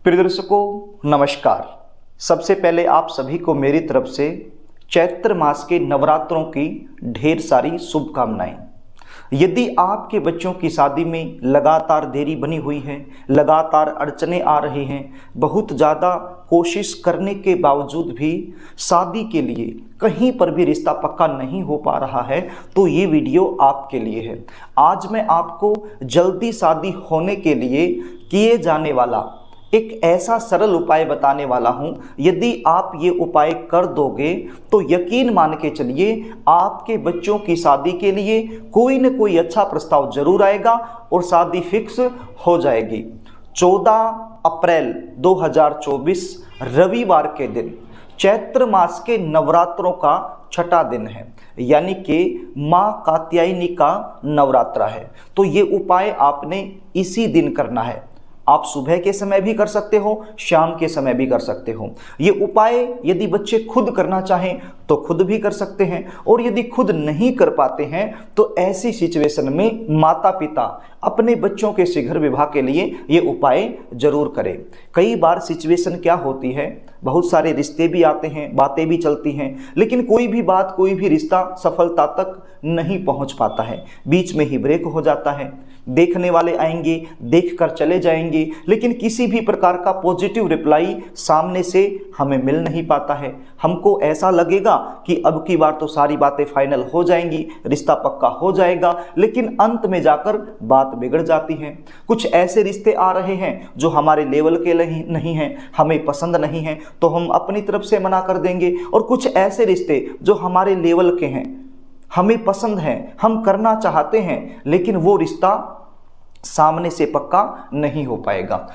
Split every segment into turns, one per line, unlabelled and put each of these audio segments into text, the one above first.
प्रिय दर्शकों नमस्कार। सबसे पहले आप सभी को मेरी तरफ से चैत्र मास के नवरात्रों की ढेर सारी शुभकामनाएं। यदि आपके बच्चों की शादी में लगातार देरी बनी हुई है, लगातार अड़चने आ रही हैं, बहुत ज़्यादा कोशिश करने के बावजूद भी शादी के लिए कहीं पर भी रिश्ता पक्का नहीं हो पा रहा है, तो ये वीडियो आपके लिए है। आज मैं आपको जल्दी शादी होने के लिए किए जाने वाला एक ऐसा सरल उपाय बताने वाला हूं। यदि आप ये उपाय कर दोगे तो यकीन मान के चलिए आपके बच्चों की शादी के लिए कोई न कोई अच्छा प्रस्ताव जरूर आएगा और शादी फिक्स हो जाएगी। 14 अप्रैल 2024 रविवार के दिन चैत्र मास के नवरात्रों का छठा दिन है, यानी कि माँ कात्यायनी का नवरात्रा है। तो ये उपाय आपने इसी दिन करना है। आप सुबह के समय भी कर सकते हो, शाम के समय भी कर सकते हो। ये उपाय यदि बच्चे खुद करना चाहें तो खुद भी कर सकते हैं, और यदि खुद नहीं कर पाते हैं तो ऐसी सिचुएशन में माता पिता अपने बच्चों के शीघ्र विवाह के लिए ये उपाय जरूर करें। कई बार सिचुएशन क्या होती है, बहुत सारे रिश्ते भी आते हैं, बातें भी चलती हैं, लेकिन कोई भी बात, कोई भी रिश्ता सफलता तक नहीं पहुंच पाता है, बीच में ही ब्रेक हो जाता है। देखने वाले आएंगे, देखकर चले जाएंगे, लेकिन किसी भी प्रकार का पॉजिटिव रिप्लाई सामने से हमें मिल नहीं पाता है। हमको ऐसा लगेगा कि अब की बार तो सारी बातें फाइनल हो जाएंगी, रिश्ता पक्का हो जाएगा, लेकिन अंत में जाकर बात बिगड़ जाती है। कुछ ऐसे रिश्ते आ रहे हैं जो हमारे लेवल के नहीं हैं, हमें पसंद नहीं हैं, तो हम अपनी तरफ से मना कर देंगे, और कुछ ऐसे रिश्ते जो हमारे लेवल के हैं, हमें पसंद है, हम करना चाहते हैं, लेकिन वो रिश्ता सामने से पक्का नहीं हो पाएगा।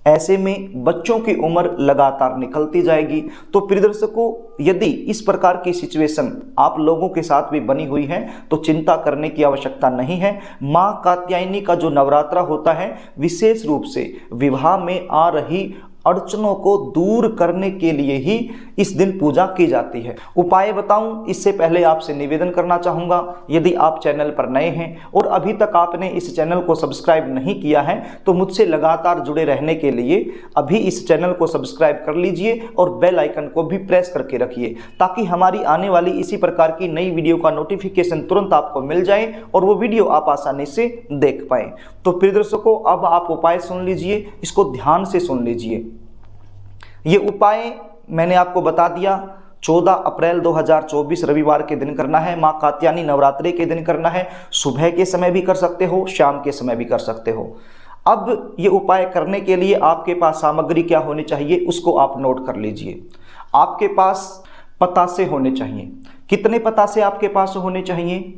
ऐसे में बच्चों की उम्र लगातार निकलती जाएगी। तो प्रिय दर्शकों, यदि इस प्रकार की सिचुएशन आप लोगों के साथ भी बनी हुई है तो चिंता करने की आवश्यकता नहीं है। माँ कात्यायनी का जो नवरात्रा होता है, विशेष रूप से विवाह में आ रही अड़चनों को दूर करने के लिए ही इस दिन पूजा की जाती है। उपाय बताऊं इससे पहले आपसे निवेदन करना चाहूँगा, यदि आप चैनल पर नए हैं और अभी तक आपने इस चैनल को सब्सक्राइब नहीं किया है तो मुझसे लगातार जुड़े रहने के लिए अभी इस चैनल को सब्सक्राइब कर लीजिए और बेल आइकन को भी प्रेस करके रखिए, ताकि हमारी आने वाली इसी प्रकार की नई वीडियो का नोटिफिकेशन तुरंत आपको मिल जाए और वो वीडियो आप आसानी से देख पाएँ। तो प्रिय दर्शकों, अब आप उपाय सुन लीजिए, इसको ध्यान से सुन लीजिए। ये उपाय मैंने आपको बता दिया, 14 अप्रैल 2024 रविवार के दिन करना है, माँ कात्यायनी नवरात्रि के दिन करना है। सुबह के समय भी कर सकते हो, शाम के समय भी कर सकते हो। अब ये उपाय करने के लिए आपके पास सामग्री क्या होनी चाहिए उसको आप नोट कर लीजिए। आपके पास पतासे होने चाहिए। कितने पतासे आपके पास होने चाहिए?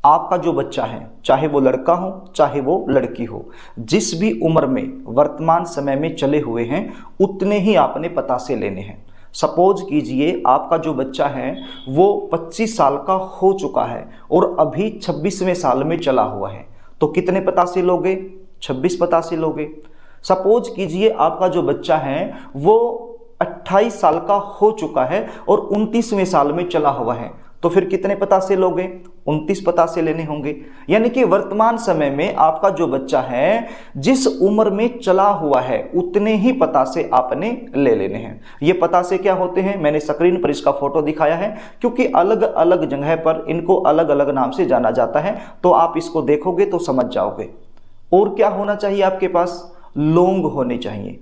आपका जो बच्चा है, चाहे वो लड़का हो चाहे वो लड़की हो, जिस भी उम्र में वर्तमान समय में चले हुए हैं उतने ही आपने पतासे लेने हैं। सपोज कीजिए आपका जो बच्चा है वो 25 साल का हो चुका है और अभी 26वें साल में चला हुआ है, तो कितने पतासे लोगे? 26 पतासे लोगे। सपोज कीजिए आपका जो बच्चा है वो 28 साल का हो चुका है और 29वें साल में चला हुआ है, तो फिर कितने पतासे लोगे? 29 पतासे लेने होंगे। यानी कि वर्तमान समय में आपका जो बच्चा है जिस उम्र में चला हुआ है उतने ही पतासे आपने ले लेने हैं। ये पतासे क्या होते हैं, मैंने स्क्रीन पर इसका फोटो दिखाया है, क्योंकि अलग अलग जगह पर इनको अलग अलग नाम से जाना जाता है, तो आप इसको देखोगे तो समझ जाओगे। और क्या होना चाहिए आपके पास? लौंग होने चाहिए।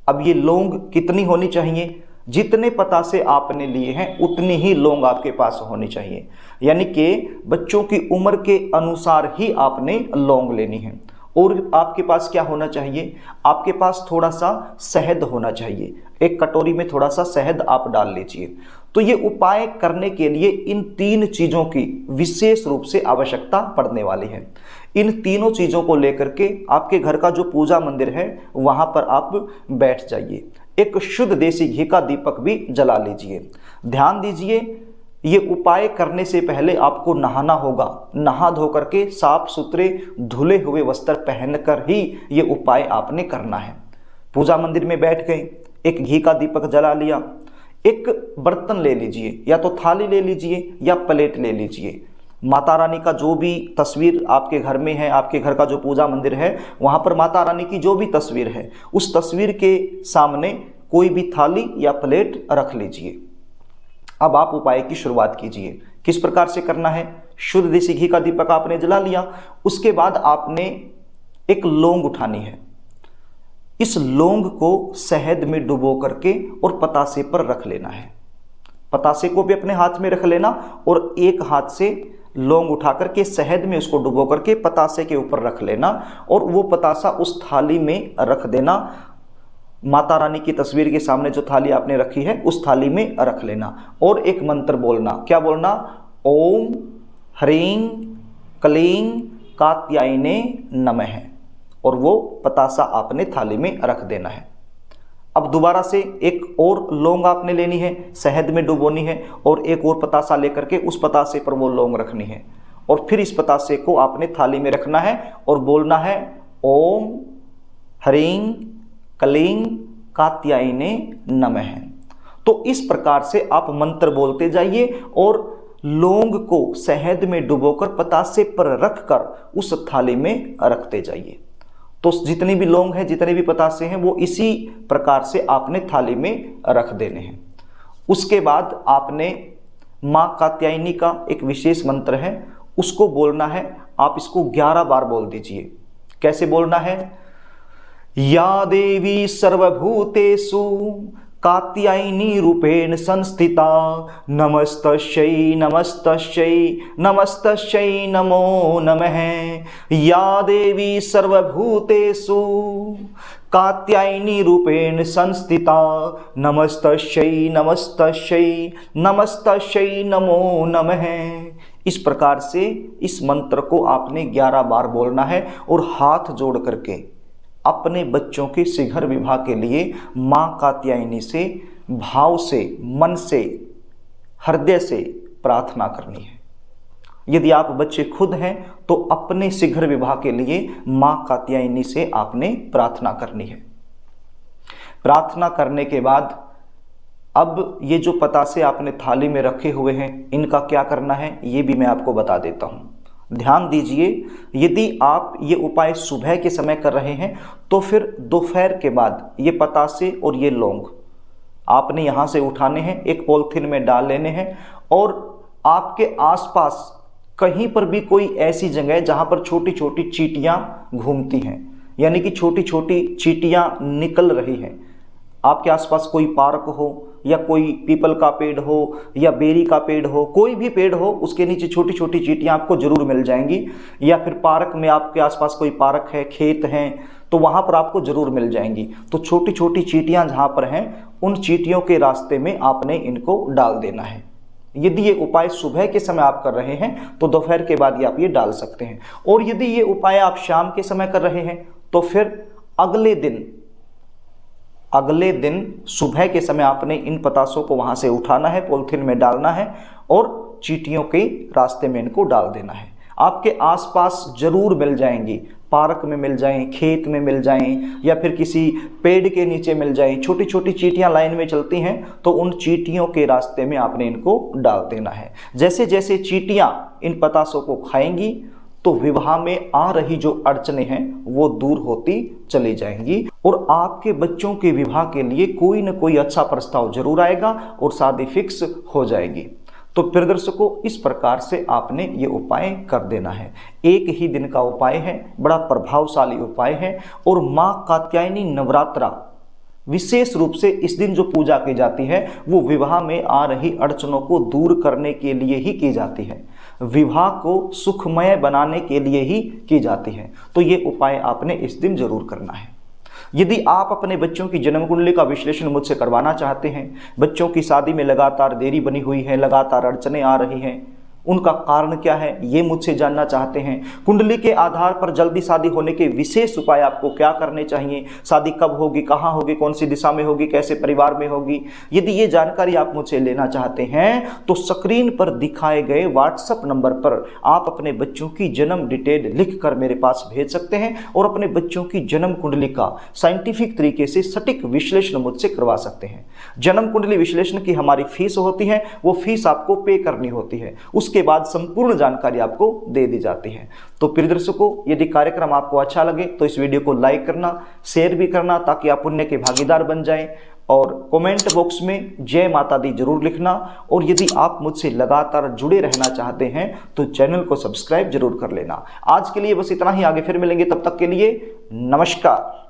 अब ये लौंग कितनी होनी चाहिए? जितने पतासे आपने लिए हैं उतनी ही लौंग आपके पास होनी चाहिए, यानी कि बच्चों की उम्र के अनुसार ही आपने लौंग लेनी है। और आपके पास क्या होना चाहिए? आपके पास थोड़ा सा शहद होना चाहिए। एक कटोरी में थोड़ा सा शहद आप डाल लीजिए। तो ये उपाय करने के लिए इन 3 चीज़ों की विशेष रूप से आवश्यकता पड़ने वाली है। इन तीनों चीज़ों को लेकर के आपके घर का जो पूजा मंदिर है वहाँ पर आप बैठ जाइए। एक शुद्ध देसी घी का दीपक भी जला लीजिए। ध्यान दीजिए, ये उपाय करने से पहले आपको नहाना होगा। नहा धो करके साफ सुथरे धुले हुए वस्त्र पहनकर ही ये उपाय आपने करना है। पूजा मंदिर में बैठ गए, एक घी का दीपक जला लिया, एक बर्तन ले लीजिए, या तो थाली ले लीजिए या प्लेट ले लीजिए। माता रानी का जो भी तस्वीर आपके घर में है, आपके घर का जो पूजा मंदिर है, वहाँ पर माता रानी की जो भी तस्वीर है, उस तस्वीर के सामने कोई भी थाली या प्लेट रख लीजिए। अब आप उपाय की शुरुआत कीजिए। किस प्रकार से करना है? शुद्ध देसी घी का दीपक आपने जला लिया। उसके बाद आपने एक लौंग उठानी है। इस लौंग को शहद में डुबो करके और पतासे पर रख लेना है। पतासे को भी अपने हाथ में रख लेना और एक हाथ से लौंग उठा करके शहद में उसको डुबो करके पतासे के ऊपर रख लेना और वो पतासा उस थाली में रख देना। माता रानी की तस्वीर के सामने जो थाली आपने रखी है उस थाली में रख लेना और एक मंत्र बोलना। क्या बोलना? ओम ह्रीं क्लीं कात्यायने नमः। और वो पतासा आपने थाली में रख देना है। अब दोबारा से एक और लौंग आपने लेनी है, शहद में डुबोनी है और एक और पतासा लेकर के उस पतासे पर वो लौंग रखनी है और फिर इस पतासे को आपने थाली में रखना है और बोलना है ओम ह्रीं क्लीं कात्यायने नमः। तो इस प्रकार से आप मंत्र बोलते जाइए और लौंग को शहद में डुबोकर पतासे पर रखकर उस थाली में रखते जाइए। तो जितनी भी लौंग है, जितने भी पतासे हैं, वो इसी प्रकार से आपने थाली में रख देने हैं। उसके बाद आपने माँ कात्यायनी का एक विशेष मंत्र है, उसको बोलना है। आप इसको 11 बार बोल दीजिए। कैसे बोलना है? या देवी सर्वभूतेषु कात्यायनी रूपेण संस्थिता नमस्तस्यै नमस्तस्यै नमस्तस्यै नमो नमः। या देवी सर्वभूतेषु कात्यायनी रूपेण संस्थिता नमस्तस्यै नमस्तस्यै नमस्तस्यै नमो नमः। इस प्रकार से इस मंत्र को आपने 11 बार बोलना है और हाथ जोड़ करके अपने बच्चों के शीघ्र विवाह के लिए माँ कात्यायनी से भाव से, मन से, हृदय से प्रार्थना करनी है। यदि आप बच्चे खुद हैं तो अपने शीघ्र विवाह के लिए माँ कात्यायनी से आपने प्रार्थना करनी है। प्रार्थना करने के बाद अब ये जो पतासे आपने थाली में रखे हुए हैं, इनका क्या करना है ये भी मैं आपको बता देता हूँ। ध्यान दीजिए, यदि आप ये उपाय सुबह के समय कर रहे हैं तो फिर दोपहर के बाद ये पतासे और ये लौंग आपने यहाँ से उठाने हैं, एक पॉलिथीन में डाल लेने हैं और आपके आसपास कहीं पर भी कोई ऐसी जगह जहाँ पर छोटी छोटी चींटियाँ घूमती हैं, यानी कि छोटी छोटी चींटियाँ निकल रही हैं, आपके आसपास कोई पार्क हो या कोई पीपल का पेड़ हो या बेरी का पेड़ हो, कोई भी पेड़ हो, उसके नीचे छोटी छोटी चींटियाँ आपको जरूर मिल जाएंगी। या फिर पार्क में, आपके आसपास कोई पार्क है, खेत हैं, तो वहाँ पर आपको जरूर मिल जाएंगी। तो छोटी छोटी चींटियाँ जहाँ पर हैं, उन चींटियों के रास्ते में आपने इनको डाल देना है। यदि ये उपाय सुबह के समय आप कर रहे हैं तो दोपहर के बाद ही आप ये डाल सकते हैं। और यदि ये उपाय आप शाम के समय कर रहे हैं तो फिर अगले दिन सुबह के समय आपने इन पतासों को वहाँ से उठाना है, पॉलिथीन में डालना है और चींटियों के रास्ते में इनको डाल देना है। आपके आसपास जरूर मिल जाएंगी, पार्क में मिल जाएं, खेत में मिल जाएं या फिर किसी पेड़ के नीचे मिल जाएं। छोटी छोटी चींटियां लाइन में चलती हैं तो उन चींटियों के रास्ते में आपने इनको डाल देना है। जैसे जैसे चींटियां इन पतासों को खाएंगी तो विवाह में आ रही जो अड़चने हैं वो दूर होती चली जाएंगी और आपके बच्चों के विवाह के लिए कोई न कोई अच्छा प्रस्ताव जरूर आएगा और शादी फिक्स हो जाएगी। तो प्रिय दर्शकों, इस प्रकार से आपने ये उपाय कर देना है। एक ही दिन का उपाय है, बड़ा प्रभावशाली उपाय है और माँ कात्यायनी नवरात्रा विशेष रूप से इस दिन जो पूजा की जाती है वो विवाह में आ रही अड़चनों को दूर करने के लिए ही की जाती है, विवाह को सुखमय बनाने के लिए ही की जाती है। तो ये उपाय आपने इस दिन जरूर करना है। यदि आप अपने बच्चों की जन्म कुंडली का विश्लेषण मुझसे करवाना चाहते हैं, बच्चों की शादी में लगातार देरी बनी हुई है, लगातार अड़चने आ रही हैं, उनका कारण क्या है ये मुझसे जानना चाहते हैं, कुंडली के आधार पर जल्दी शादी होने के विशेष उपाय आपको क्या करने चाहिए, शादी कब होगी, कहाँ होगी, कौन सी दिशा में होगी, कैसे परिवार में होगी, यदि ये जानकारी आप मुझसे लेना चाहते हैं तो स्क्रीन पर दिखाए गए व्हाट्सएप नंबर पर आप अपने बच्चों की जन्म डिटेल लिख कर मेरे पास भेज सकते हैं और अपने बच्चों की जन्म कुंडली का साइंटिफिक तरीके से सटीक विश्लेषण मुझसे करवा सकते हैं। जन्म कुंडली विश्लेषण की हमारी फीस होती है, वो फीस आपको पे करनी होती है। उसके उसके बाद संपूर्ण जानकारी आपको दे दी जाती है। तो प्रिय दर्शकों, यदि कार्यक्रम आपको अच्छा लगे तो इस वीडियो को लाइक करना, शेयर भी करना, ताकि आप पुण्य के भागीदार बन जाएं। और कमेंट बॉक्स में जय माता दी जरूर लिखना। और यदि आप मुझसे लगातार जुड़े रहना चाहते हैं तो चैनल को सब्सक्राइब जरूर कर लेना। आज के लिए बस इतना ही, आगे फिर मिलेंगे, तब तक के लिए नमस्कार।